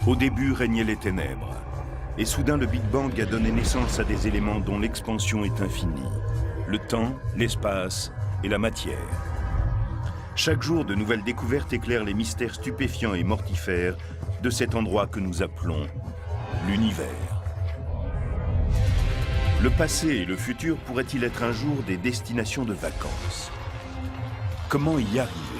Au début régnaient les ténèbres. Et soudain, le Big Bang a donné naissance à des éléments dont l'expansion est infinie. Le temps, l'espace et la matière. Chaque jour, de nouvelles découvertes éclairent les mystères stupéfiants et mortifères de cet endroit que nous appelons l'univers. Le passé et le futur pourraient-ils être un jour des destinations de vacances? Comment y arriver?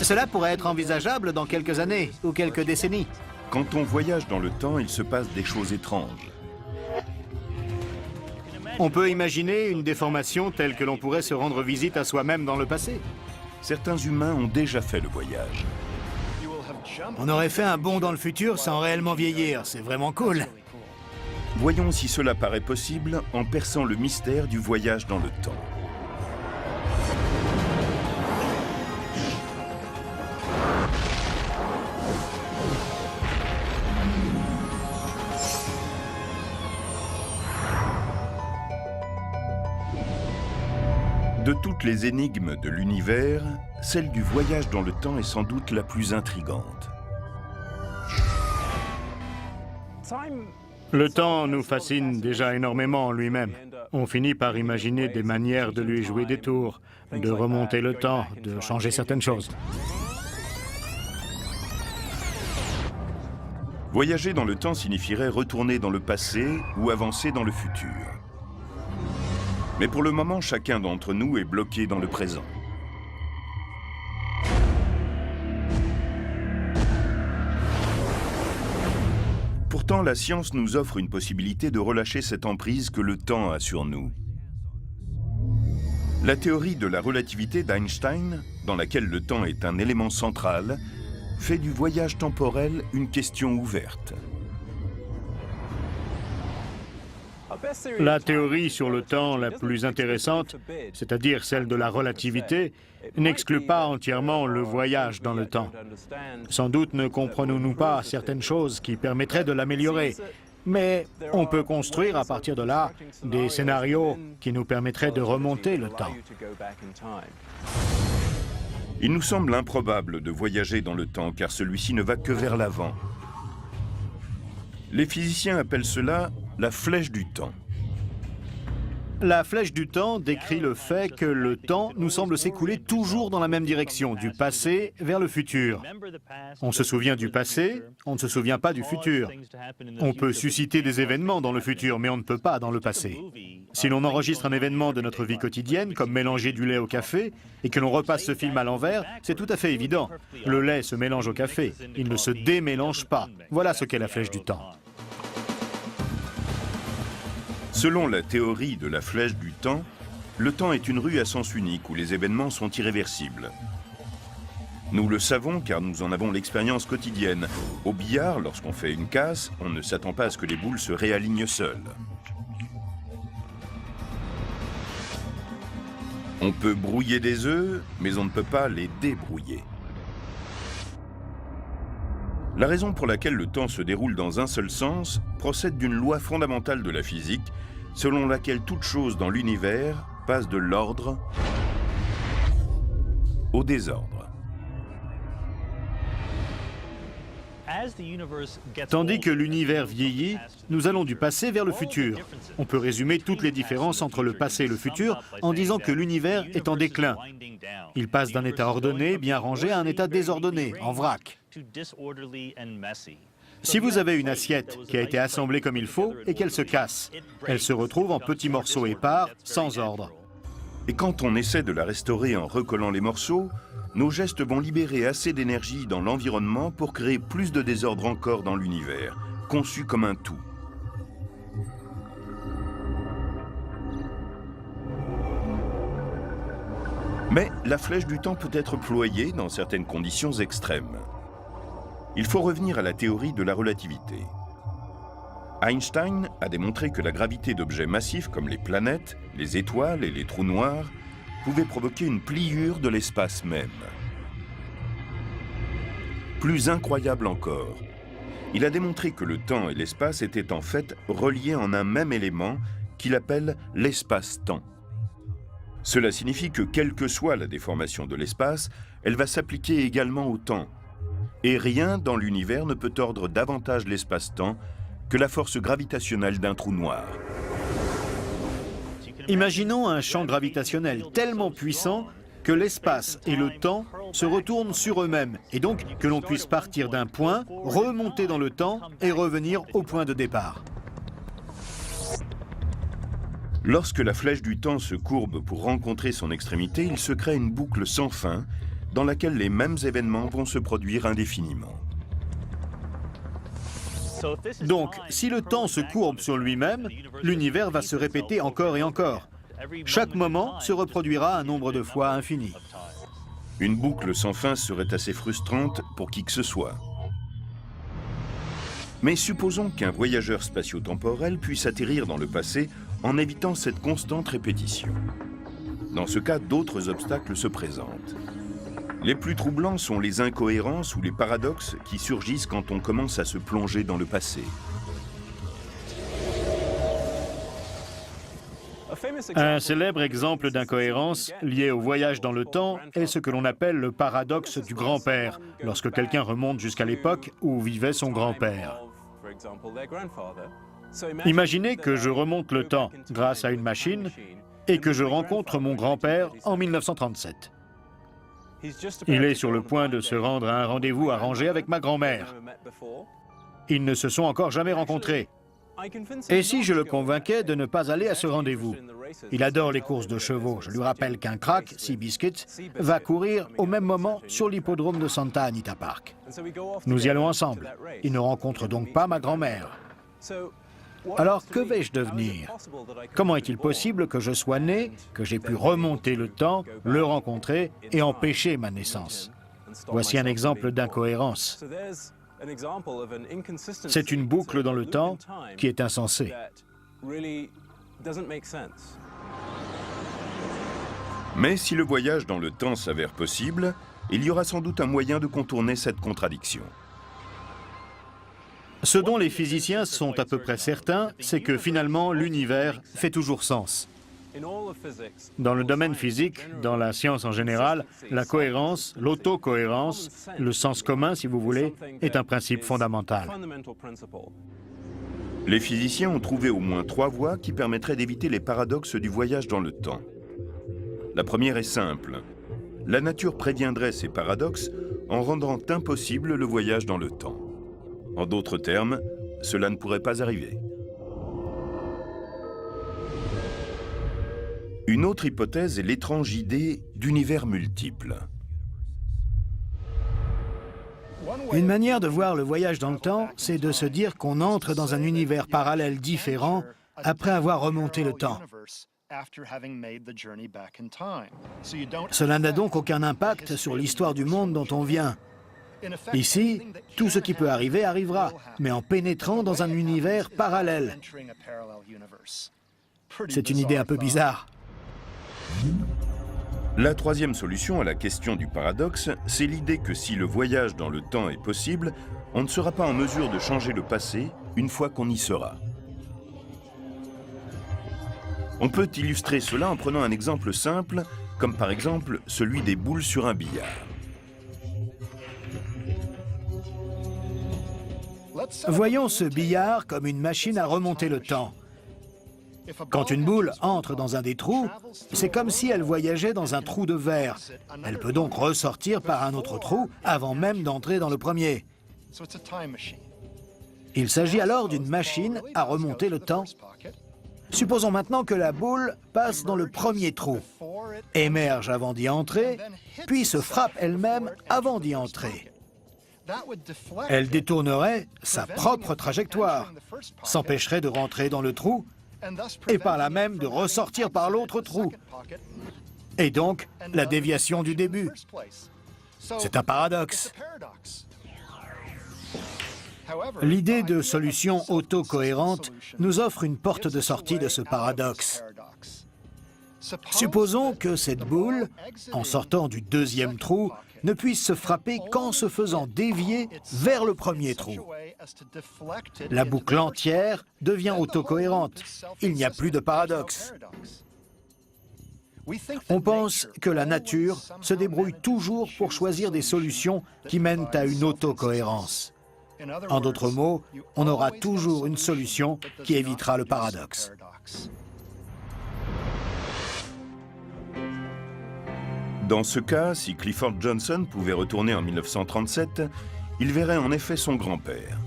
Cela pourrait être envisageable dans quelques années ou quelques décennies. Quand on voyage dans le temps, il se passe des choses étranges. On peut imaginer une déformation telle que l'on pourrait se rendre visite à soi-même dans le passé. Certains humains ont déjà fait le voyage. On aurait fait un bond dans le futur sans réellement vieillir, c'est vraiment cool. Voyons si cela paraît possible en perçant le mystère du voyage dans le temps. De toutes les énigmes de l'univers, celle du voyage dans le temps est sans doute la plus intrigante. Le temps nous fascine déjà énormément en lui-même. On finit par imaginer des manières de lui jouer des tours, de remonter le temps, de changer certaines choses. Voyager dans le temps signifierait retourner dans le passé ou avancer dans le futur. Mais pour le moment, chacun d'entre nous est bloqué dans le présent. Pourtant, la science nous offre une possibilité de relâcher cette emprise que le temps a sur nous. La théorie de la relativité d'Einstein, dans laquelle le temps est un élément central, fait du voyage temporel une question ouverte. La théorie sur le temps la plus intéressante, c'est-à-dire celle de la relativité, n'exclut pas entièrement le voyage dans le temps. Sans doute ne comprenons-nous pas certaines choses qui permettraient de l'améliorer, mais on peut construire à partir de là des scénarios qui nous permettraient de remonter le temps. Il nous semble improbable de voyager dans le temps car celui-ci ne va que vers l'avant. Les physiciens appellent cela la flèche du temps. La flèche du temps décrit le fait que le temps nous semble s'écouler toujours dans la même direction, du passé vers le futur. On se souvient du passé, on ne se souvient pas du futur. On peut susciter des événements dans le futur, mais on ne peut pas dans le passé. Si l'on enregistre un événement de notre vie quotidienne, comme mélanger du lait au café, et que l'on repasse ce film à l'envers, c'est tout à fait évident. Le lait se mélange au café, il ne se démélange pas. Voilà ce qu'est la flèche du temps. Selon la théorie de la flèche du temps, le temps est une rue à sens unique où les événements sont irréversibles. Nous le savons car nous en avons l'expérience quotidienne. Au billard, lorsqu'on fait une casse, on ne s'attend pas à ce que les boules se réalignent seules. On peut brouiller des œufs, mais on ne peut pas les débrouiller. La raison pour laquelle le temps se déroule dans un seul sens procède d'une loi fondamentale de la physique, selon laquelle toute chose dans l'univers passe de l'ordre au désordre. Tandis que l'univers vieillit, nous allons du passé vers le futur. On peut résumer toutes les différences entre le passé et le futur en disant que l'univers est en déclin. Il passe d'un état ordonné, bien rangé, à un état désordonné, en vrac. Si vous avez une assiette qui a été assemblée comme il faut et qu'elle se casse, elle se retrouve en petits morceaux épars, sans ordre. Et quand on essaie de la restaurer en recollant les morceaux, nos gestes vont libérer assez d'énergie dans l'environnement pour créer plus de désordre encore dans l'univers, conçu comme un tout. Mais la flèche du temps peut être ployée dans certaines conditions extrêmes. Il faut revenir à la théorie de la relativité. Einstein a démontré que la gravité d'objets massifs comme les planètes, les étoiles et les trous noirs pouvait provoquer une pliure de l'espace même. Plus incroyable encore, il a démontré que le temps et l'espace étaient en fait reliés en un même élément qu'il appelle l'espace-temps. Cela signifie que quelle que soit la déformation de l'espace, elle va s'appliquer également au temps. Et rien dans l'univers ne peut tordre davantage l'espace-temps que la force gravitationnelle d'un trou noir. Imaginons un champ gravitationnel tellement puissant que l'espace et le temps se retournent sur eux-mêmes, et donc que l'on puisse partir d'un point, remonter dans le temps et revenir au point de départ. Lorsque la flèche du temps se courbe pour rencontrer son extrémité, il se crée une boucle sans fin dans laquelle les mêmes événements vont se produire indéfiniment. Donc, si le temps se courbe sur lui-même, l'univers va se répéter encore et encore. Chaque moment se reproduira un nombre de fois infini. Une boucle sans fin serait assez frustrante pour qui que ce soit. Mais supposons qu'un voyageur spatio-temporel puisse atterrir dans le passé en évitant cette constante répétition. Dans ce cas, d'autres obstacles se présentent. Les plus troublants sont les incohérences ou les paradoxes qui surgissent quand on commence à se plonger dans le passé. Un célèbre exemple d'incohérence lié au voyage dans le temps est ce que l'on appelle le paradoxe du grand-père, lorsque quelqu'un remonte jusqu'à l'époque où vivait son grand-père. Imaginez que je remonte le temps grâce à une machine et que je rencontre mon grand-père en 1937. Il est sur le point de se rendre à un rendez-vous arrangé avec ma grand-mère. Ils ne se sont encore jamais rencontrés. Et si je le convainquais de ne pas aller à ce rendez-vous? Il adore les courses de chevaux. Je lui rappelle qu'un crack, Seabiscuit, va courir au même moment sur l'hippodrome de Santa Anita Park. Nous y allons ensemble. Il ne rencontre donc pas ma grand-mère. Alors que vais-je devenir? Comment est-il possible que je sois né, que j'ai pu remonter le temps, le rencontrer et empêcher ma naissance? Voici un exemple d'incohérence. C'est une boucle dans le temps qui est insensée. Mais si le voyage dans le temps s'avère possible, il y aura sans doute un moyen de contourner cette contradiction. Ce dont les physiciens sont à peu près certains, c'est que finalement l'univers fait toujours sens. Dans le domaine physique, dans la science en général, la cohérence, l'autocohérence, le sens commun si vous voulez, est un principe fondamental. Les physiciens ont trouvé au moins 3 voies qui permettraient d'éviter les paradoxes du voyage dans le temps. La première est simple. La nature préviendrait ces paradoxes en rendant impossible le voyage dans le temps. En d'autres termes, cela ne pourrait pas arriver. Une autre hypothèse est l'étrange idée d'univers multiples. Une manière de voir le voyage dans le temps, c'est de se dire qu'on entre dans un univers parallèle différent après avoir remonté le temps. Cela n'a donc aucun impact sur l'histoire du monde dont on vient. Ici, tout ce qui peut arriver arrivera, mais en pénétrant dans un univers parallèle. C'est une idée un peu bizarre. La troisième solution à la question du paradoxe, c'est l'idée que si le voyage dans le temps est possible, on ne sera pas en mesure de changer le passé une fois qu'on y sera. On peut illustrer cela en prenant un exemple simple, comme par exemple celui des boules sur un billard. Voyons ce billard comme une machine à remonter le temps. Quand une boule entre dans un des trous, c'est comme si elle voyageait dans un trou de verre. Elle peut donc ressortir par un autre trou avant même d'entrer dans le premier. Il s'agit alors d'une machine à remonter le temps. Supposons maintenant que la boule passe dans le premier trou, émerge avant d'y entrer, puis se frappe elle-même avant d'y entrer. Elle détournerait sa propre trajectoire, s'empêcherait de rentrer dans le trou et par là même de ressortir par l'autre trou. Et donc, la déviation du début. C'est un paradoxe. L'idée de solution autocohérente nous offre une porte de sortie de ce paradoxe. Supposons que cette boule, en sortant du deuxième trou, ne puisse se frapper qu'en se faisant dévier vers le premier trou. La boucle entière devient autocohérente. Il n'y a plus de paradoxe. On pense que la nature se débrouille toujours pour choisir des solutions qui mènent à une autocohérence. En d'autres mots, on aura toujours une solution qui évitera le paradoxe. Dans ce cas, si Clifford Johnson pouvait retourner en 1937, il verrait en effet son grand-père.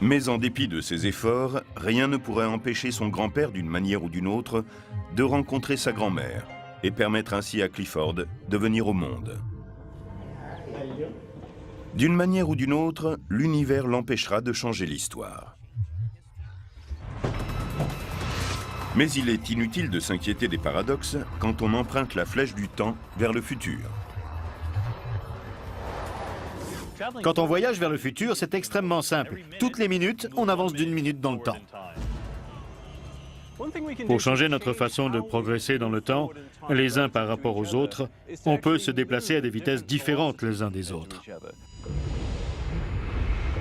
Mais en dépit de ses efforts, rien ne pourrait empêcher son grand-père, d'une manière ou d'une autre, de rencontrer sa grand-mère et permettre ainsi à Clifford de venir au monde. D'une manière ou d'une autre, l'univers l'empêchera de changer l'histoire. Mais il est inutile de s'inquiéter des paradoxes quand on emprunte la flèche du temps vers le futur. Quand on voyage vers le futur, c'est extrêmement simple. Toutes les minutes, on avance d'une minute dans le temps. Pour changer notre façon de progresser dans le temps, les uns par rapport aux autres, on peut se déplacer à des vitesses différentes les uns des autres.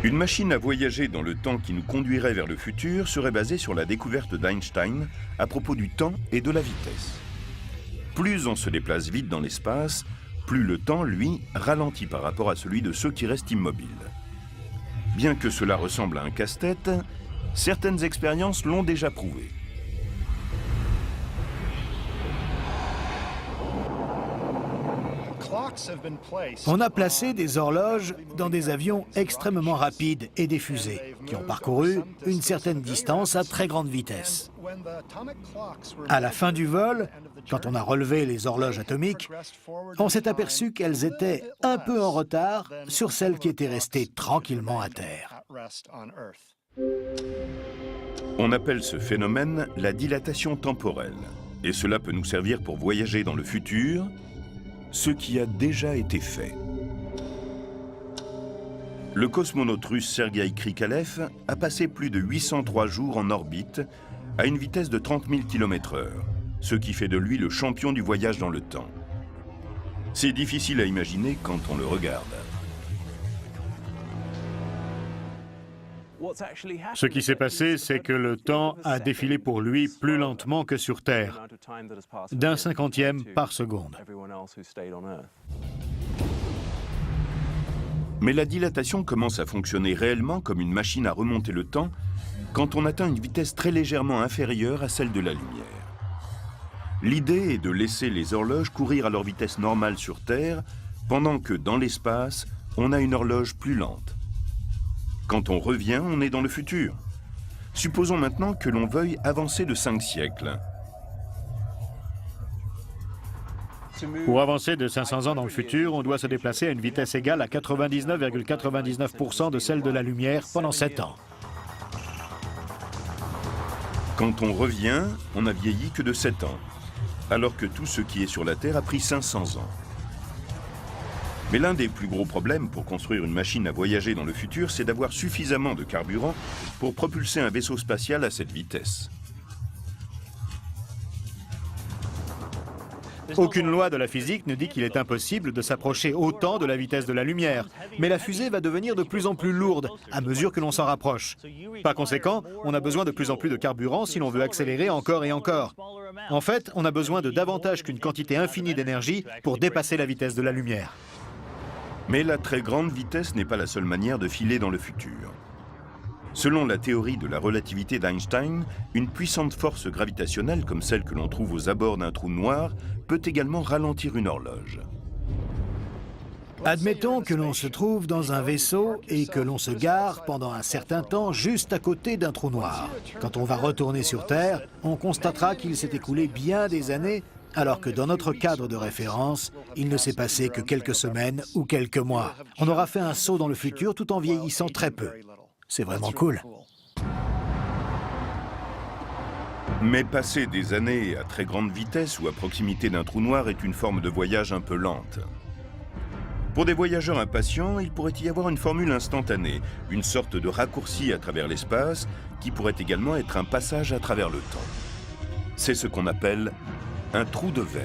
Une machine à voyager dans le temps qui nous conduirait vers le futur serait basée sur la découverte d'Einstein à propos du temps et de la vitesse. Plus on se déplace vite dans l'espace, plus le temps, lui, ralentit par rapport à celui de ceux qui restent immobiles. Bien que cela ressemble à un casse-tête, certaines expériences l'ont déjà prouvé. On a placé des horloges dans des avions extrêmement rapides et des fusées qui ont parcouru une certaine distance à très grande vitesse. À la fin du vol, quand on a relevé les horloges atomiques, on s'est aperçu qu'elles étaient un peu en retard sur celles qui étaient restées tranquillement à terre. On appelle ce phénomène la dilatation temporelle, et cela peut nous servir pour voyager dans le futur, ce qui a déjà été fait. Le cosmonaute russe Sergueï Krikalev a passé plus de 803 jours en orbite à une vitesse de 30 000 km/h, ce qui fait de lui le champion du voyage dans le temps. C'est difficile à imaginer quand on le regarde. Ce qui s'est passé, c'est que le temps a défilé pour lui plus lentement que sur Terre, d'un 50e par seconde. Mais la dilatation commence à fonctionner réellement comme une machine à remonter le temps quand on atteint une vitesse très légèrement inférieure à celle de la lumière. L'idée est de laisser les horloges courir à leur vitesse normale sur Terre, pendant que dans l'espace, on a une horloge plus lente. Quand on revient, on est dans le futur. Supposons maintenant que l'on veuille avancer de 5 siècles. Pour avancer de 500 ans dans le futur, on doit se déplacer à une vitesse égale à 99,99% de celle de la lumière pendant 7 ans. Quand on revient, on n'a vieilli que de 7 ans, alors que tout ce qui est sur la Terre a pris 500 ans. Mais l'un des plus gros problèmes pour construire une machine à voyager dans le futur, c'est d'avoir suffisamment de carburant pour propulser un vaisseau spatial à cette vitesse. Aucune loi de la physique ne dit qu'il est impossible de s'approcher autant de la vitesse de la lumière. Mais la fusée va devenir de plus en plus lourde à mesure que l'on s'en rapproche. Par conséquent, on a besoin de plus en plus de carburant si l'on veut accélérer encore et encore. En fait, on a besoin de davantage qu'une quantité infinie d'énergie pour dépasser la vitesse de la lumière. Mais la très grande vitesse n'est pas la seule manière de filer dans le futur. Selon la théorie de la relativité d'Einstein, une puissante force gravitationnelle comme celle que l'on trouve aux abords d'un trou noir peut également ralentir une horloge. Admettons que l'on se trouve dans un vaisseau et que l'on se gare pendant un certain temps juste à côté d'un trou noir. Quand on va retourner sur Terre, on constatera qu'il s'est écoulé bien des années, alors que dans notre cadre de référence, il ne s'est passé que quelques semaines ou quelques mois. On aura fait un saut dans le futur tout en vieillissant très peu. C'est vraiment cool. Mais passer des années à très grande vitesse ou à proximité d'un trou noir est une forme de voyage un peu lente. Pour des voyageurs impatients, il pourrait y avoir une formule instantanée, une sorte de raccourci à travers l'espace, qui pourrait également être un passage à travers le temps. C'est ce qu'on appelle un trou de verre.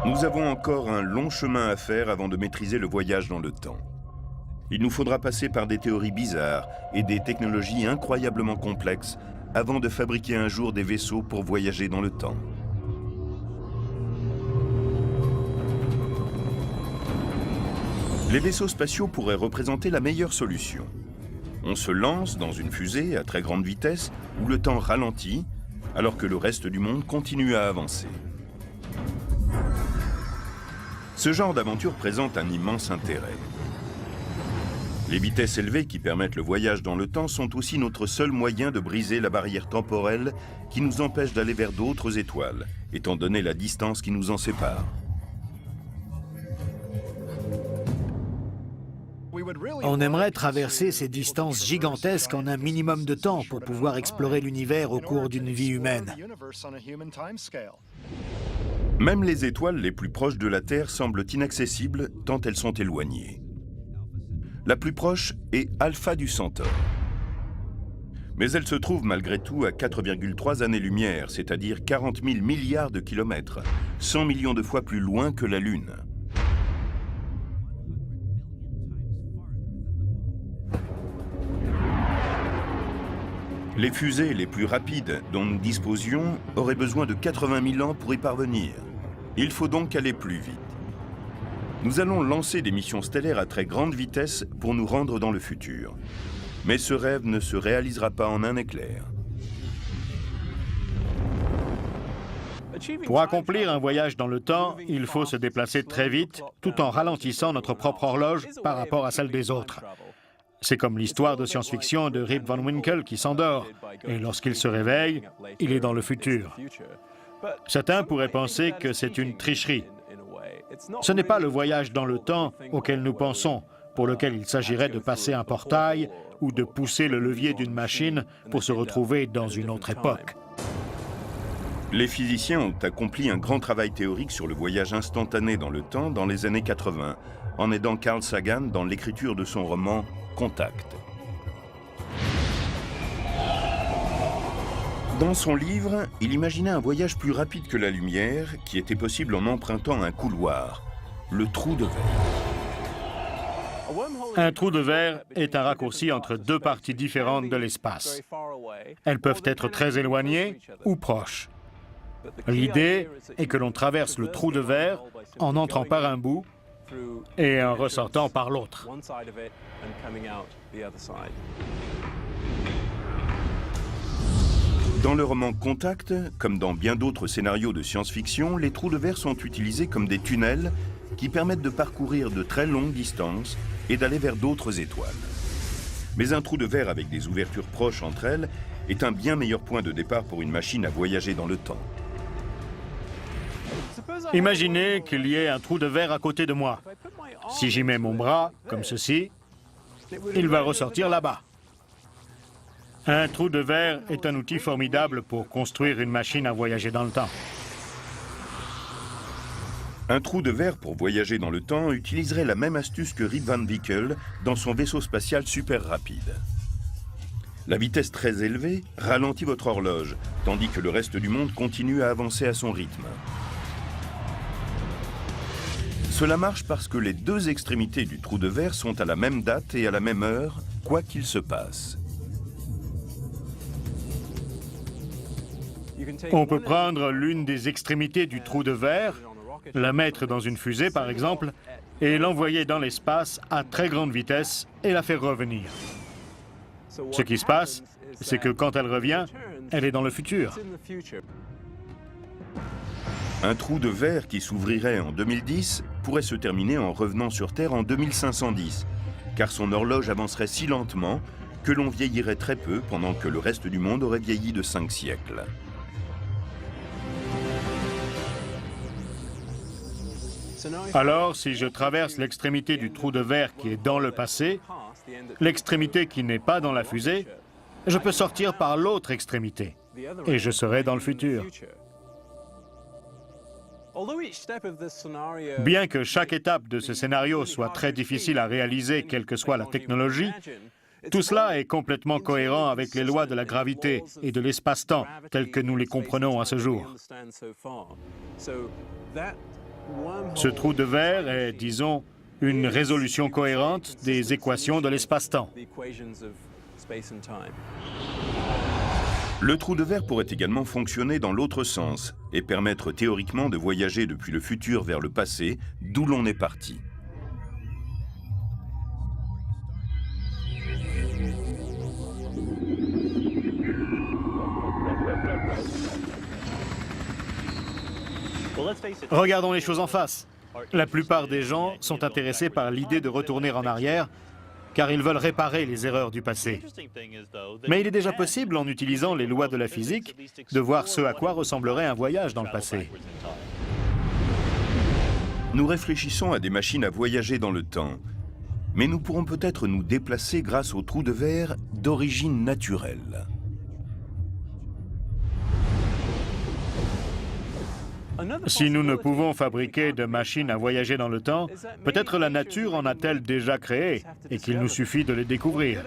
Nous avons encore un long chemin à faire avant de maîtriser le voyage dans le temps. Il nous faudra passer par des théories bizarres et des technologies incroyablement complexes avant de fabriquer un jour des vaisseaux pour voyager dans le temps. Les vaisseaux spatiaux pourraient représenter la meilleure solution. On se lance dans une fusée à très grande vitesse où le temps ralentit alors que le reste du monde continue à avancer. Ce genre d'aventure présente un immense intérêt. Les vitesses élevées qui permettent le voyage dans le temps sont aussi notre seul moyen de briser la barrière temporelle qui nous empêche d'aller vers d'autres étoiles, étant donné la distance qui nous en sépare. On aimerait traverser ces distances gigantesques en un minimum de temps pour pouvoir explorer l'univers au cours d'une vie humaine. Même les étoiles les plus proches de la Terre semblent inaccessibles tant elles sont éloignées. La plus proche est Alpha du Centaure. Mais elle se trouve malgré tout à 4,3 années-lumière, c'est-à-dire 40 000 milliards de kilomètres, 100 millions de fois plus loin que la Lune. Les fusées les plus rapides dont nous disposions auraient besoin de 80 000 ans pour y parvenir. Il faut donc aller plus vite. Nous allons lancer des missions stellaires à très grande vitesse pour nous rendre dans le futur. Mais ce rêve ne se réalisera pas en un éclair. Pour accomplir un voyage dans le temps, il faut se déplacer très vite, tout en ralentissant notre propre horloge par rapport à celle des autres. C'est comme l'histoire de science-fiction de Rip Van Winkle qui s'endort, et lorsqu'il se réveille, il est dans le futur. Certains pourraient penser que c'est une tricherie. Ce n'est pas le voyage dans le temps auquel nous pensons, pour lequel il s'agirait de passer un portail ou de pousser le levier d'une machine pour se retrouver dans une autre époque. Les physiciens ont accompli un grand travail théorique sur le voyage instantané dans le temps dans les années 80, en aidant Carl Sagan dans l'écriture de son roman Contact. Dans son livre, il imaginait un voyage plus rapide que la lumière qui était possible en empruntant un couloir, le trou de verre. Un trou de verre est un raccourci entre deux parties différentes de l'espace. Elles peuvent être très éloignées ou proches. L'idée est que l'on traverse le trou de verre en entrant par un bout et en ressortant par l'autre. Dans le roman Contact, comme dans bien d'autres scénarios de science-fiction, les trous de verre sont utilisés comme des tunnels qui permettent de parcourir de très longues distances et d'aller vers d'autres étoiles. Mais un trou de verre avec des ouvertures proches entre elles est un bien meilleur point de départ pour une machine à voyager dans le temps. Imaginez qu'il y ait un trou de verre à côté de moi. Si j'y mets mon bras, comme ceci, il va ressortir là-bas. Un trou de verre est un outil formidable pour construire une machine à voyager dans le temps. Un trou de verre pour voyager dans le temps utiliserait la même astuce que Rip Van Winkle dans son vaisseau spatial super rapide. La vitesse très élevée ralentit votre horloge, tandis que le reste du monde continue à avancer à son rythme. Cela marche parce que les deux extrémités du trou de verre sont à la même date et à la même heure, quoi qu'il se passe. On peut prendre l'une des extrémités du trou de verre, la mettre dans une fusée par exemple, et l'envoyer dans l'espace à très grande vitesse et la faire revenir. Ce qui se passe, c'est que quand elle revient, elle est dans le futur. Un trou de verre qui s'ouvrirait en 2010 pourrait se terminer en revenant sur Terre en 2510, car son horloge avancerait si lentement que l'on vieillirait très peu pendant que le reste du monde aurait vieilli de 5 siècles. Alors, si je traverse l'extrémité du trou de verre qui est dans le passé, l'extrémité qui n'est pas dans la fusée, je peux sortir par l'autre extrémité et je serai dans le futur. Bien que chaque étape de ce scénario soit très difficile à réaliser, quelle que soit la technologie, tout cela est complètement cohérent avec les lois de la gravité et de l'espace-temps telles que nous les comprenons à ce jour. Ce trou de verre est, disons, une résolution cohérente des équations de l'espace-temps. Le trou de verre pourrait également fonctionner dans l'autre sens et permettre théoriquement de voyager depuis le futur vers le passé, d'où l'on est parti. Regardons les choses en face. La plupart des gens sont intéressés par l'idée de retourner en arrière, car ils veulent réparer les erreurs du passé. Mais il est déjà possible, en utilisant les lois de la physique, de voir ce à quoi ressemblerait un voyage dans le passé. Nous réfléchissons à des machines à voyager dans le temps, mais nous pourrons peut-être nous déplacer grâce aux trous de verre d'origine naturelle. Si nous ne pouvons fabriquer de machines à voyager dans le temps, peut-être la nature en a-t-elle déjà créé et qu'il nous suffit de les découvrir.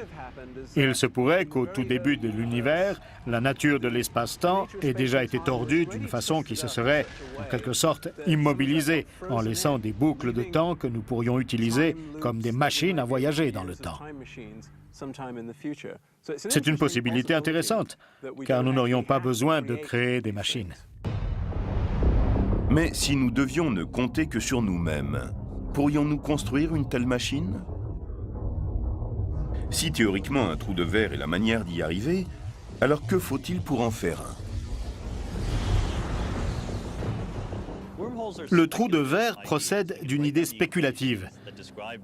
Il se pourrait qu'au tout début de l'univers, la nature de l'espace-temps ait déjà été tordue d'une façon qui se serait, en quelque sorte, immobilisée, en laissant des boucles de temps que nous pourrions utiliser comme des machines à voyager dans le temps. C'est une possibilité intéressante, car nous n'aurions pas besoin de créer des machines. Mais si nous devions ne compter que sur nous-mêmes, pourrions-nous construire une telle machine? Si théoriquement un trou de verre est la manière d'y arriver, alors que faut-il pour en faire un? Le trou de verre procède d'une idée spéculative.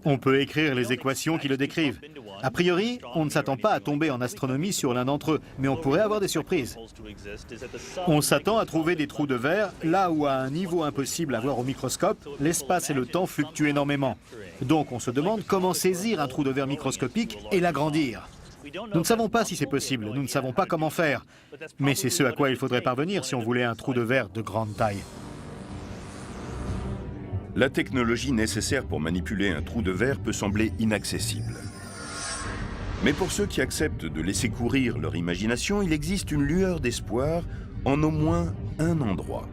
On peut écrire les équations qui le décrivent. A priori, on ne s'attend pas à tomber en astronomie sur l'un d'entre eux, mais on pourrait avoir des surprises. On s'attend à trouver des trous de verre là où, à un niveau impossible à voir au microscope, l'espace et le temps fluctuent énormément. Donc on se demande comment saisir un trou de verre microscopique et l'agrandir. Nous ne savons pas si c'est possible, nous ne savons pas comment faire, mais c'est ce à quoi il faudrait parvenir si on voulait un trou de verre de grande taille. La technologie nécessaire pour manipuler un trou de verre peut sembler inaccessible. Mais pour ceux qui acceptent de laisser courir leur imagination, il existe une lueur d'espoir en au moins un endroit.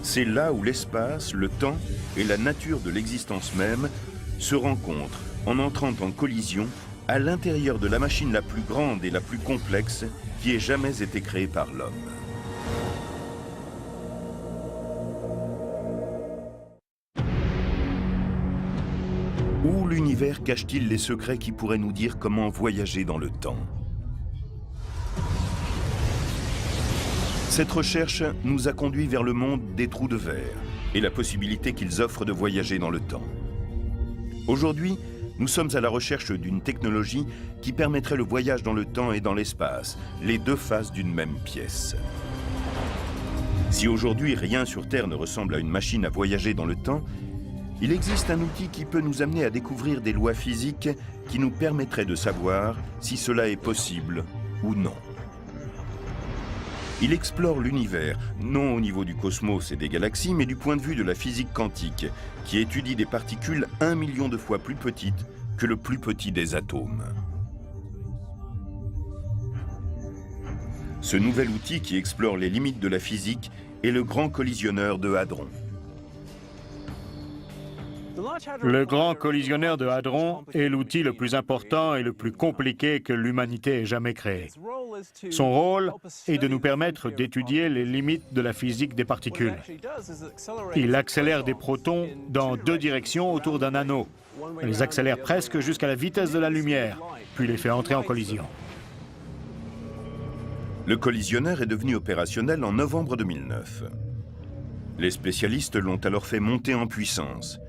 C'est là où l'espace, le temps et la nature de l'existence même se rencontrent en entrant en collision à l'intérieur de la machine la plus grande et la plus complexe qui ait jamais été créée par l'homme. Où l'univers cache-t-il les secrets qui pourraient nous dire comment voyager dans le temps? Cette recherche nous a conduit vers le monde des trous de verre et la possibilité qu'ils offrent de voyager dans le temps. Aujourd'hui, nous sommes à la recherche d'une technologie qui permettrait le voyage dans le temps et dans l'espace, les deux faces d'une même pièce. Si aujourd'hui rien sur Terre ne ressemble à une machine à voyager dans le temps, il existe un outil qui peut nous amener à découvrir des lois physiques qui nous permettraient de savoir si cela est possible ou non. Il explore l'univers, non au niveau du cosmos et des galaxies, mais du point de vue de la physique quantique, qui étudie des particules 1 million de fois plus petites que le plus petit des atomes. Ce nouvel outil qui explore les limites de la physique est le Grand Collisionneur de Hadron. Le Grand Collisionneur de Hadron est l'outil le plus important et le plus compliqué que l'humanité ait jamais créé. Son rôle est de nous permettre d'étudier les limites de la physique des particules. Il accélère des protons dans deux directions autour d'un anneau. Il les accélère presque jusqu'à la vitesse de la lumière, puis les fait entrer en collision. Le collisionneur est devenu opérationnel en novembre 2009. Les spécialistes l'ont alors fait monter en puissance.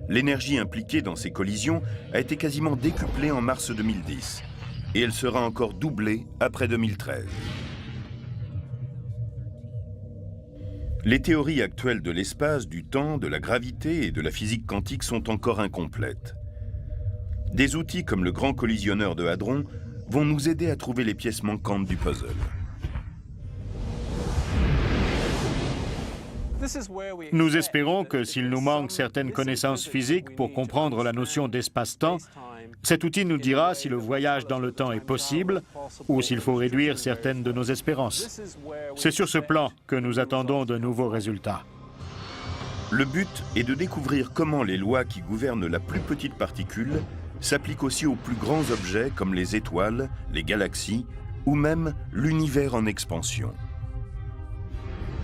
L'énergie impliquée dans ces collisions a été quasiment décuplée en mars 2010 et elle sera encore doublée après 2013. Les théories actuelles de l'espace, du temps, de la gravité et de la physique quantique sont encore incomplètes. Des outils comme le Grand Collisionneur de Hadron vont nous aider à trouver les pièces manquantes du puzzle. Nous espérons que s'il nous manque certaines connaissances physiques pour comprendre la notion d'espace-temps, cet outil nous dira si le voyage dans le temps est possible ou s'il faut réduire certaines de nos espérances. C'est sur ce plan que nous attendons de nouveaux résultats. Le but est de découvrir comment les lois qui gouvernent la plus petite particule s'appliquent aussi aux plus grands objets comme les étoiles, les galaxies ou même l'univers en expansion.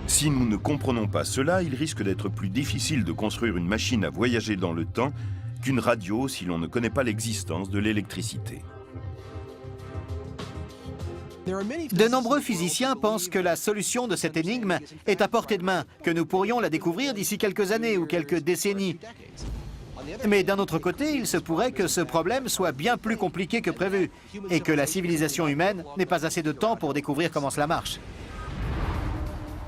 Si nous ne comprenons pas cela, il risque d'être plus difficile de construire une machine à voyager dans le temps qu'une radio si l'on ne connaît pas l'existence de l'électricité. De nombreux physiciens pensent que la solution de cette énigme est à portée de main, que nous pourrions la découvrir d'ici quelques années ou quelques décennies. Mais d'un autre côté, il se pourrait que ce problème soit bien plus compliqué que prévu et que la civilisation humaine n'ait pas assez de temps pour découvrir comment cela marche.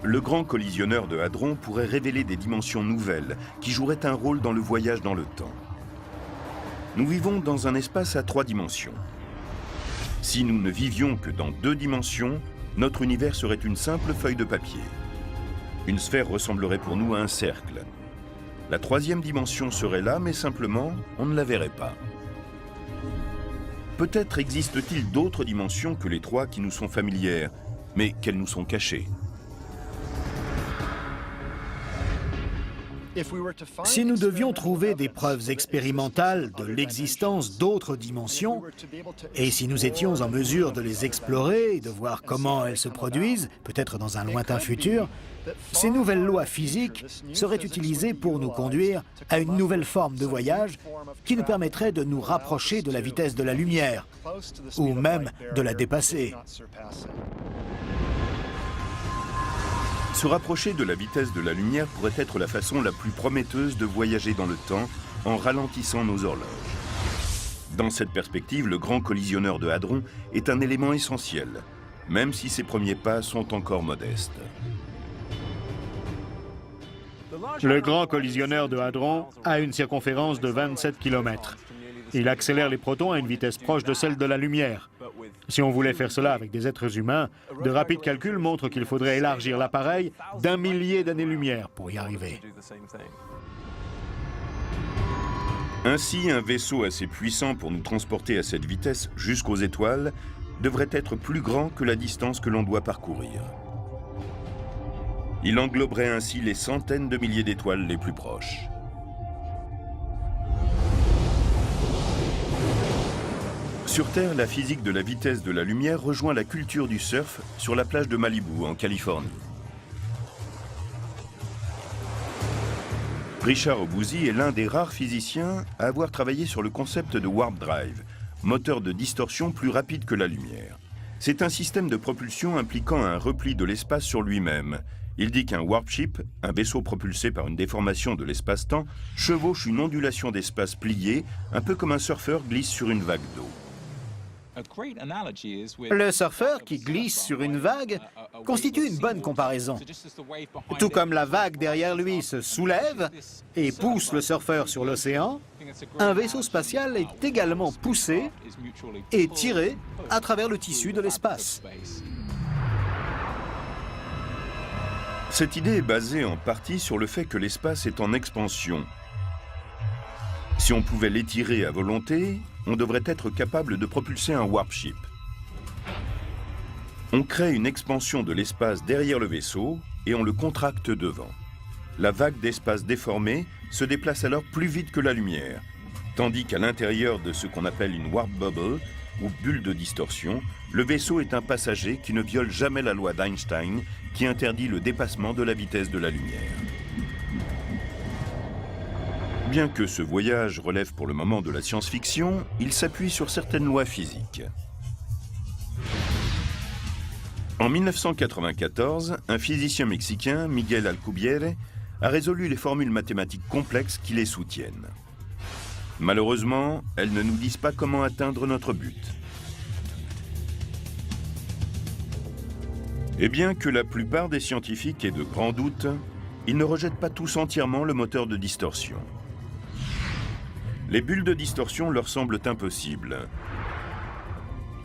Le grand collisionneur de Hadron pourrait révéler des dimensions nouvelles qui joueraient un rôle dans le voyage dans le temps. Nous vivons dans un espace à 3 dimensions. Si nous ne vivions que dans 2 dimensions, notre univers serait une simple feuille de papier. Une sphère ressemblerait pour nous à un cercle. La 3e dimension serait là, mais simplement, on ne la verrait pas. Peut-être existe-t-il d'autres dimensions que les 3 qui nous sont familières, mais qu'elles nous sont cachées. Si nous devions trouver des preuves expérimentales de l'existence d'autres dimensions, et si nous étions en mesure de les explorer et de voir comment elles se produisent, peut-être dans un lointain futur, ces nouvelles lois physiques seraient utilisées pour nous conduire à une nouvelle forme de voyage qui nous permettrait de nous rapprocher de la vitesse de la lumière, ou même de la dépasser. Se rapprocher de la vitesse de la lumière pourrait être la façon la plus prometteuse de voyager dans le temps en ralentissant nos horloges. Dans cette perspective, le grand collisionneur de Hadron est un élément essentiel, même si ses premiers pas sont encore modestes. Le grand collisionneur de Hadron a une circonférence de 27 km. Il accélère les protons à une vitesse proche de celle de la lumière. Si on voulait faire cela avec des êtres humains, de rapides calculs montrent qu'il faudrait élargir l'appareil d'1 millier d'années-lumière pour y arriver. Ainsi, un vaisseau assez puissant pour nous transporter à cette vitesse jusqu'aux étoiles devrait être plus grand que la distance que l'on doit parcourir. Il engloberait ainsi les centaines de milliers d'étoiles les plus proches. Sur Terre, la physique de la vitesse de la lumière rejoint la culture du surf sur la plage de Malibu, en Californie. Richard Obousy est l'un des rares physiciens à avoir travaillé sur le concept de warp drive, moteur de distorsion plus rapide que la lumière. C'est un système de propulsion impliquant un repli de l'espace sur lui-même. Il dit qu'un warp ship, un vaisseau propulsé par une déformation de l'espace-temps, chevauche une ondulation d'espace pliée, un peu comme un surfeur glisse sur une vague d'eau. Le surfeur qui glisse sur une vague constitue une bonne comparaison. Tout comme la vague derrière lui se soulève et pousse le surfeur sur l'océan, un vaisseau spatial est également poussé et tiré à travers le tissu de l'espace. Cette idée est basée en partie sur le fait que l'espace est en expansion. Si on pouvait l'étirer à volonté, on devrait être capable de propulser un warp ship. On crée une expansion de l'espace derrière le vaisseau et on le contracte devant. La vague d'espace déformée se déplace alors plus vite que la lumière, tandis qu'à l'intérieur de ce qu'on appelle une warp bubble, ou bulle de distorsion, le vaisseau est un passager qui ne viole jamais la loi d'Einstein, qui interdit le dépassement de la vitesse de la lumière. Bien que ce voyage relève pour le moment de la science-fiction, il s'appuie sur certaines lois physiques. En 1994, un physicien mexicain, Miguel Alcubierre, a résolu les formules mathématiques complexes qui les soutiennent. Malheureusement, elles ne nous disent pas comment atteindre notre but. Et bien que la plupart des scientifiques aient de grands doutes, ils ne rejettent pas tous entièrement le moteur de distorsion. Les bulles de distorsion leur semblent impossibles.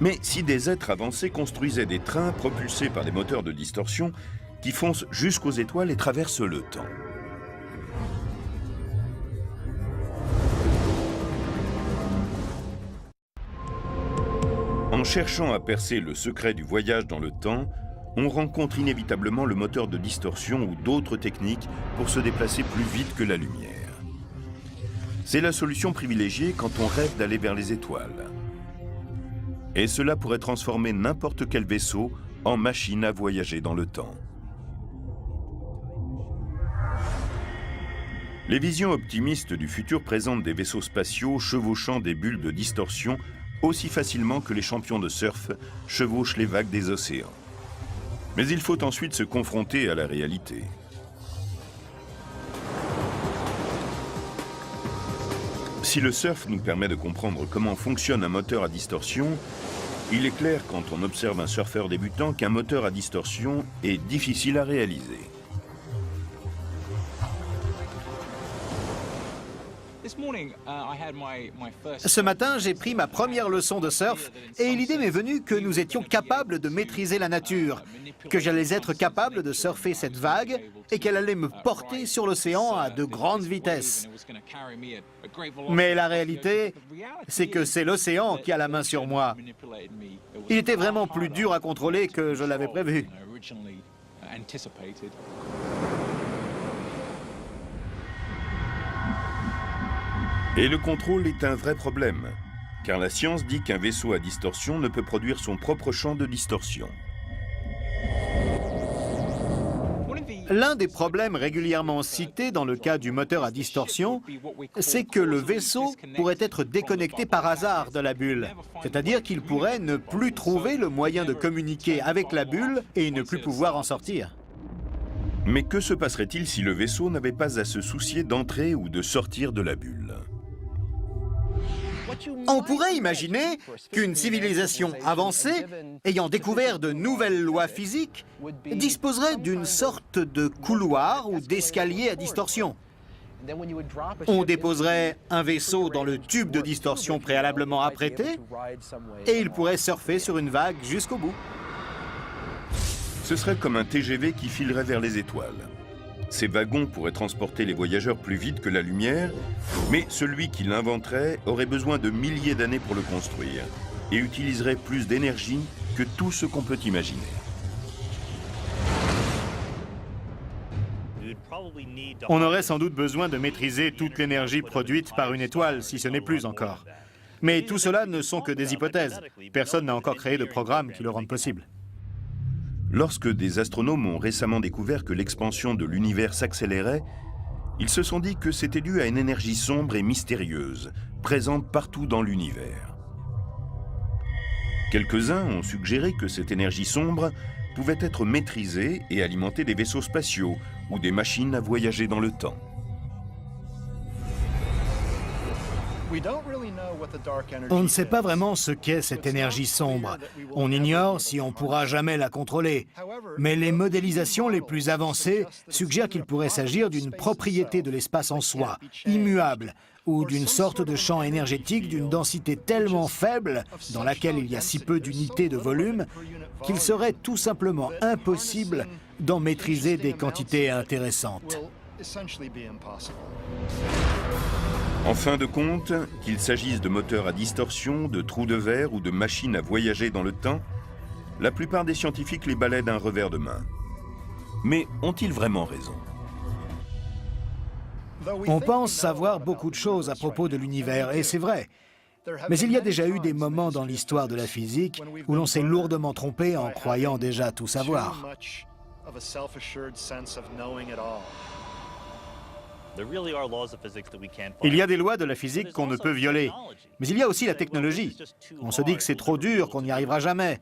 Mais si des êtres avancés construisaient des trains propulsés par des moteurs de distorsion qui foncent jusqu'aux étoiles et traversent le temps. En cherchant à percer le secret du voyage dans le temps, on rencontre inévitablement le moteur de distorsion ou d'autres techniques pour se déplacer plus vite que la lumière. C'est la solution privilégiée quand on rêve d'aller vers les étoiles. Et cela pourrait transformer n'importe quel vaisseau en machine à voyager dans le temps. Les visions optimistes du futur présentent des vaisseaux spatiaux chevauchant des bulles de distorsion aussi facilement que les champions de surf chevauchent les vagues des océans. Mais il faut ensuite se confronter à la réalité. Si le surf nous permet de comprendre comment fonctionne un moteur à distorsion, il est clair quand on observe un surfeur débutant qu'un moteur à distorsion est difficile à réaliser. Ce matin, j'ai pris ma première leçon de surf et l'idée m'est venue que nous étions capables de maîtriser la nature, que j'allais être capable de surfer cette vague et qu'elle allait me porter sur l'océan à de grandes vitesses. Mais la réalité, c'est que c'est l'océan qui a la main sur moi. Il était vraiment plus dur à contrôler que je l'avais prévu. Et le contrôle est un vrai problème, car la science dit qu'un vaisseau à distorsion ne peut produire son propre champ de distorsion. L'un des problèmes régulièrement cités dans le cas du moteur à distorsion, c'est que le vaisseau pourrait être déconnecté par hasard de la bulle. C'est-à-dire qu'il pourrait ne plus trouver le moyen de communiquer avec la bulle et ne plus pouvoir en sortir. Mais que se passerait-il si le vaisseau n'avait pas à se soucier d'entrer ou de sortir de la bulle ? On pourrait imaginer qu'une civilisation avancée, ayant découvert de nouvelles lois physiques, disposerait d'une sorte de couloir ou d'escalier à distorsion. On déposerait un vaisseau dans le tube de distorsion préalablement apprêté et il pourrait surfer sur une vague jusqu'au bout. Ce serait comme un TGV qui filerait vers les étoiles. Ces wagons pourraient transporter les voyageurs plus vite que la lumière, mais celui qui l'inventerait aurait besoin de milliers d'années pour le construire et utiliserait plus d'énergie que tout ce qu'on peut imaginer. On aurait sans doute besoin de maîtriser toute l'énergie produite par une étoile, si ce n'est plus encore. Mais tout cela ne sont que des hypothèses. Personne n'a encore créé de programme qui le rende possible. Lorsque des astronomes ont récemment découvert que l'expansion de l'univers s'accélérait, ils se sont dit que c'était dû à une énergie sombre et mystérieuse, présente partout dans l'univers. Quelques-uns ont suggéré que cette énergie sombre pouvait être maîtrisée et alimenter des vaisseaux spatiaux ou des machines à voyager dans le temps. On ne sait pas vraiment ce qu'est cette énergie sombre. On ignore si on pourra jamais la contrôler. Mais les modélisations les plus avancées suggèrent qu'il pourrait s'agir d'une propriété de l'espace en soi, immuable, ou d'une sorte de champ énergétique d'une densité tellement faible, dans laquelle il y a si peu d'unités de volume, qu'il serait tout simplement impossible d'en maîtriser des quantités intéressantes. En fin de compte, qu'il s'agisse de moteurs à distorsion, de trous de verre ou de machines à voyager dans le temps, la plupart des scientifiques les balaient d'un revers de main. Mais ont-ils vraiment raison ? On pense savoir beaucoup de choses à propos de l'univers, et c'est vrai. Mais il y a déjà eu des moments dans l'histoire de la physique où l'on s'est lourdement trompé en croyant déjà tout savoir. Il y a des lois de la physique qu'on ne peut violer, mais il y a aussi la technologie. On se dit que c'est trop dur, qu'on n'y arrivera jamais.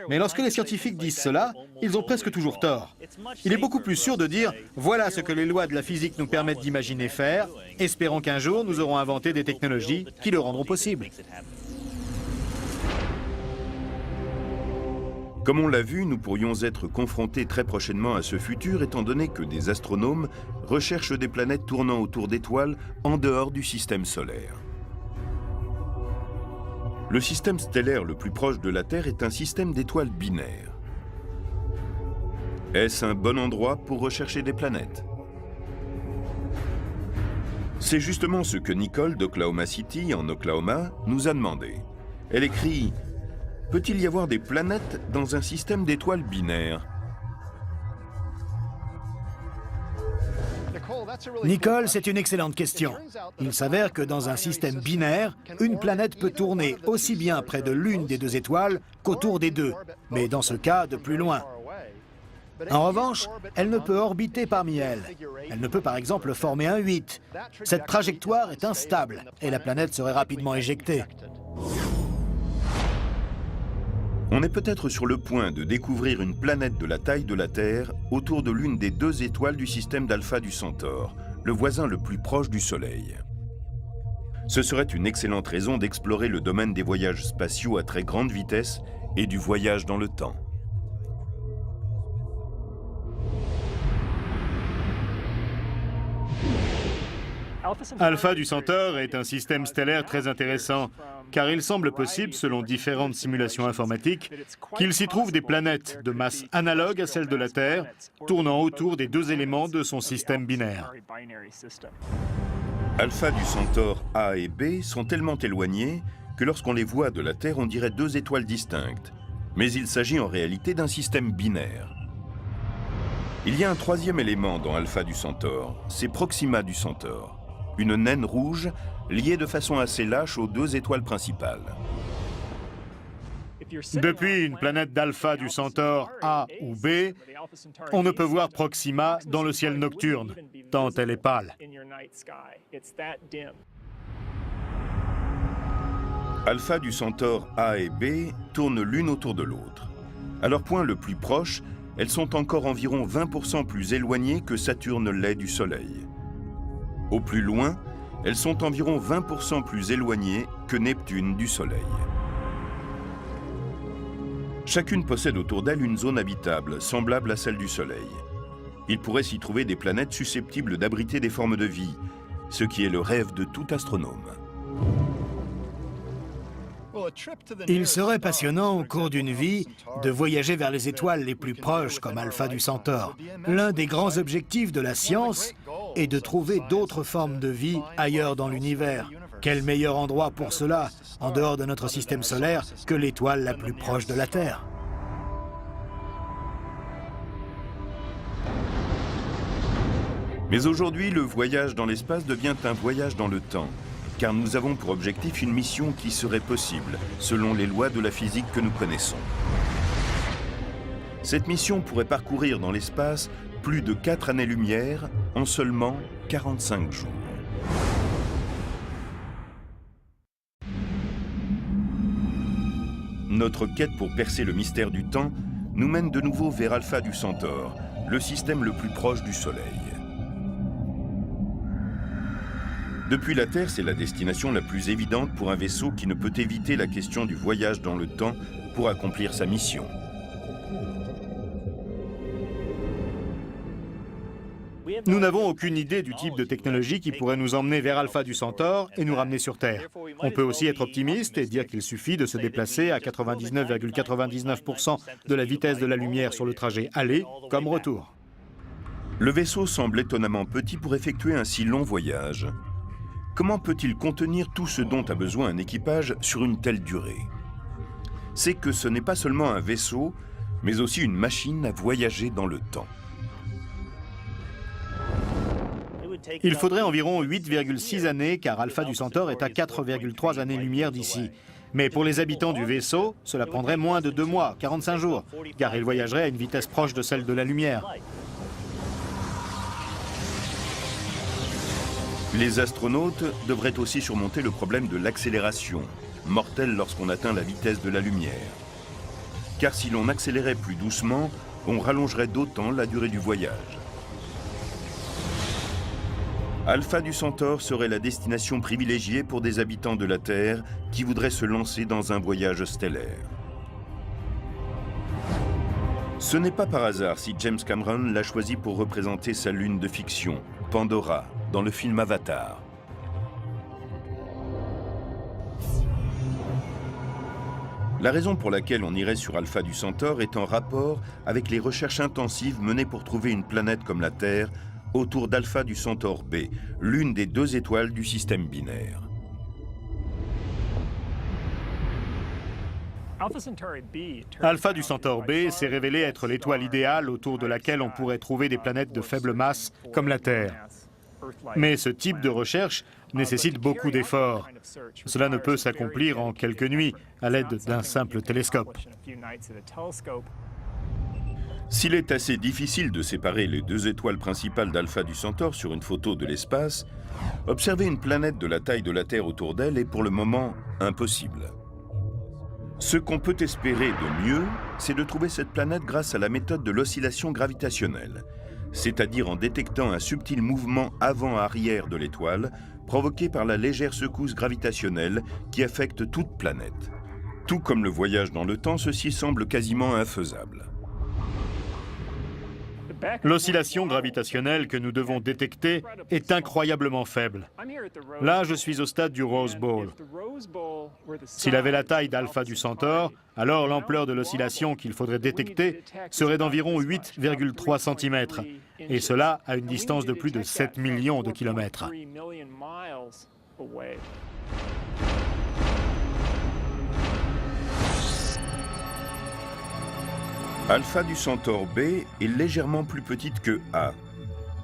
Mais lorsque les scientifiques disent cela, ils ont presque toujours tort. Il est beaucoup plus sûr de dire « Voilà ce que les lois de la physique nous permettent d'imaginer faire, espérons qu'un jour nous aurons inventé des technologies qui le rendront possible. » Comme on l'a vu, nous pourrions être confrontés très prochainement à ce futur, étant donné que des astronomes recherchent des planètes tournant autour d'étoiles en dehors du système solaire. Le système stellaire le plus proche de la Terre est un système d'étoiles binaires. Est-ce un bon endroit pour rechercher des planètes? C'est justement ce que Nicole d'Oklahoma City, en Oklahoma, nous a demandé. Elle écrit « Peut-il y avoir des planètes dans un système d'étoiles binaires? Nicole, c'est une excellente question. Il s'avère que dans un système binaire, une planète peut tourner aussi bien près de l'une des deux étoiles qu'autour des deux, mais dans ce cas, de plus loin. En revanche, elle ne peut orbiter parmi elles. Elle ne peut par exemple former un 8. Cette trajectoire est instable et la planète serait rapidement éjectée. On est peut-être sur le point de découvrir une planète de la taille de la Terre autour de l'une des deux étoiles du système d'Alpha du Centaure, le voisin le plus proche du Soleil. Ce serait une excellente raison d'explorer le domaine des voyages spatiaux à très grande vitesse et du voyage dans le temps. Alpha du Centaure est un système stellaire très intéressant, car il semble possible, selon différentes simulations informatiques, qu'il s'y trouve des planètes de masse analogue à celle de la Terre, tournant autour des deux éléments de son système binaire. Alpha du Centaure A et B sont tellement éloignés que lorsqu'on les voit de la Terre, on dirait deux étoiles distinctes. Mais il s'agit en réalité d'un système binaire. Il y a un troisième élément dans Alpha du Centaure, c'est Proxima du Centaure, une naine rouge liée de façon assez lâche aux deux étoiles principales. Depuis une planète d'Alpha du Centaure A ou B, on ne peut voir Proxima dans le ciel nocturne, tant elle est pâle. Alpha du Centaure A et B tournent l'une autour de l'autre. À leur point le plus proche, elles sont encore environ 20% plus éloignées que Saturne l'est du Soleil. Au plus loin, elles sont environ 20% plus éloignées que Neptune du Soleil. Chacune possède autour d'elle une zone habitable, semblable à celle du Soleil. Il pourrait s'y trouver des planètes susceptibles d'abriter des formes de vie, ce qui est le rêve de tout astronome. Il serait passionnant au cours d'une vie de voyager vers les étoiles les plus proches comme Alpha du Centaure. L'un des grands objectifs de la science est de trouver d'autres formes de vie ailleurs dans l'univers. Quel meilleur endroit pour cela, en dehors de notre système solaire, que l'étoile la plus proche de la Terre? Mais aujourd'hui, le voyage dans l'espace devient un voyage dans le temps, car nous avons pour objectif une mission qui serait possible, selon les lois de la physique que nous connaissons. Cette mission pourrait parcourir dans l'espace plus de 4 années-lumière en seulement 45 jours. Notre quête pour percer le mystère du temps nous mène de nouveau vers Alpha du Centaure, le système le plus proche du Soleil. Depuis la Terre, c'est la destination la plus évidente pour un vaisseau qui ne peut éviter la question du voyage dans le temps pour accomplir sa mission. Nous n'avons aucune idée du type de technologie qui pourrait nous emmener vers Alpha du Centaure et nous ramener sur Terre. On peut aussi être optimiste et dire qu'il suffit de se déplacer à 99,99% de la vitesse de la lumière sur le trajet aller comme retour. Le vaisseau semble étonnamment petit pour effectuer un si long voyage. Comment peut-il contenir tout ce dont a besoin un équipage sur une telle durée? C'est que ce n'est pas seulement un vaisseau, mais aussi une machine à voyager dans le temps. Il faudrait environ 8,6 années car Alpha du Centaure est à 4,3 années-lumière d'ici. Mais pour les habitants du vaisseau, cela prendrait moins de 2 mois, 45 jours, car ils voyageraient à une vitesse proche de celle de la lumière. Les astronautes devraient aussi surmonter le problème de l'accélération, mortel lorsqu'on atteint la vitesse de la lumière. Car si l'on accélérait plus doucement, on rallongerait d'autant la durée du voyage. Alpha du Centaure serait la destination privilégiée pour des habitants de la Terre qui voudraient se lancer dans un voyage stellaire. Ce n'est pas par hasard si James Cameron l'a choisi pour représenter sa lune de fiction, Pandora, dans le film Avatar. La raison pour laquelle on irait sur Alpha du Centaure est en rapport avec les recherches intensives menées pour trouver une planète comme la Terre autour d'Alpha du Centaure B, l'une des 2 étoiles du système binaire. Alpha du Centaure B s'est révélé être l'étoile idéale autour de laquelle on pourrait trouver des planètes de faible masse comme la Terre. Mais ce type de recherche nécessite beaucoup d'efforts. Cela ne peut s'accomplir en quelques nuits à l'aide d'un simple télescope. S'il est assez difficile de séparer les deux étoiles principales d'Alpha du Centaure sur une photo de l'espace, observer une planète de la taille de la Terre autour d'elle est pour le moment impossible. Ce qu'on peut espérer de mieux, c'est de trouver cette planète grâce à la méthode de l'oscillation gravitationnelle, c'est-à-dire en détectant un subtil mouvement avant-arrière de l'étoile provoqué par la légère secousse gravitationnelle qui affecte toute planète. Tout comme le voyage dans le temps, ceci semble quasiment infaisable. L'oscillation gravitationnelle que nous devons détecter est incroyablement faible. Là, je suis au stade du Rose Bowl. S'il avait la taille d'Alpha du Centaure, alors l'ampleur de l'oscillation qu'il faudrait détecter serait d'environ 8,3 cm, et cela à une distance de plus de 7 millions de kilomètres. Alpha du Centaure B est légèrement plus petite que A.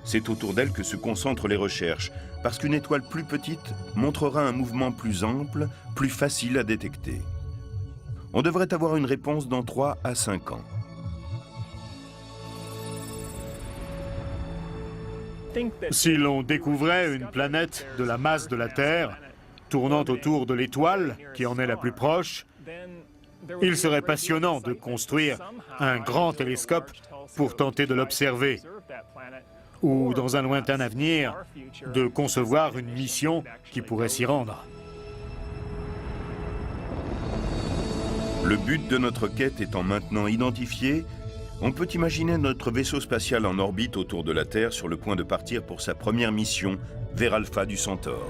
C'est autour d'elle que se concentrent les recherches, parce qu'une étoile plus petite montrera un mouvement plus ample, plus facile à détecter. On devrait avoir une réponse dans 3 à 5 ans. Si l'on découvrait une planète de la masse de la Terre, tournant autour de l'étoile qui en est la plus proche, il serait passionnant de construire un grand télescope pour tenter de l'observer, ou dans un lointain avenir, de concevoir une mission qui pourrait s'y rendre. Le but de notre quête étant maintenant identifié, on peut imaginer notre vaisseau spatial en orbite autour de la Terre sur le point de partir pour sa première mission vers Alpha du Centaure.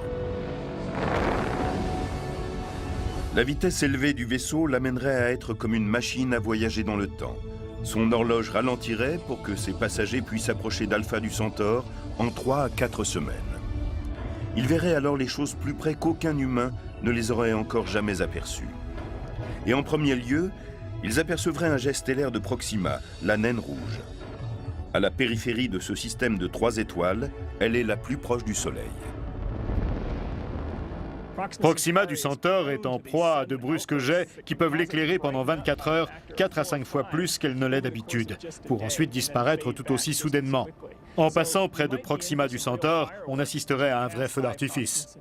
La vitesse élevée du vaisseau l'amènerait à être comme une machine à voyager dans le temps. Son horloge ralentirait pour que ses passagers puissent approcher d'Alpha du Centaure en 3 à 4 semaines. Ils verraient alors les choses plus près qu'aucun humain ne les aurait encore jamais aperçues. Et en premier lieu, ils apercevraient un jet stellaire de Proxima, la naine rouge. À la périphérie de ce système de 3 étoiles, elle est la plus proche du Soleil. Proxima du Centaure est en proie à de brusques jets qui peuvent l'éclairer pendant 24 heures, 4 à 5 fois plus qu'elle ne l'est d'habitude, pour ensuite disparaître tout aussi soudainement. En passant près de Proxima du Centaure, on assisterait à un vrai feu d'artifice.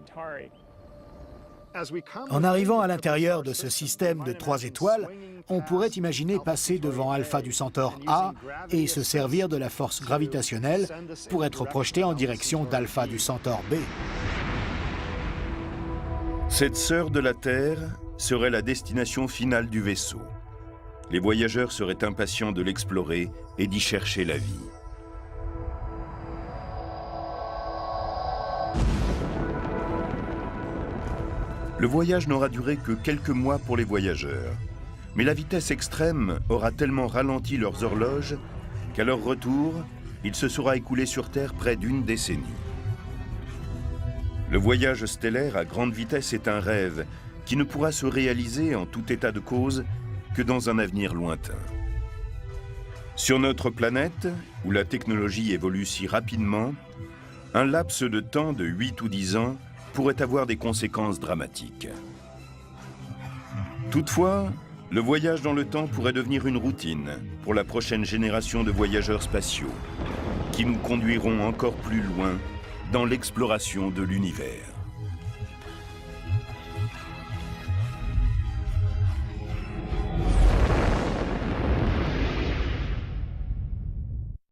En arrivant à l'intérieur de ce système de 3 étoiles, on pourrait imaginer passer devant Alpha du Centaure A et se servir de la force gravitationnelle pour être projeté en direction d'Alpha du Centaure B. Cette sœur de la Terre serait la destination finale du vaisseau. Les voyageurs seraient impatients de l'explorer et d'y chercher la vie. Le voyage n'aura duré que quelques mois pour les voyageurs, mais la vitesse extrême aura tellement ralenti leurs horloges qu'à leur retour, il se sera écoulé sur Terre près d'1 décennie. Le voyage stellaire à grande vitesse est un rêve qui ne pourra se réaliser en tout état de cause que dans un avenir lointain. Sur notre planète, où la technologie évolue si rapidement, un laps de temps de 8 ou 10 ans pourrait avoir des conséquences dramatiques. Toutefois, le voyage dans le temps pourrait devenir une routine pour la prochaine génération de voyageurs spatiaux, qui nous conduiront encore plus loin dans l'exploration de l'univers.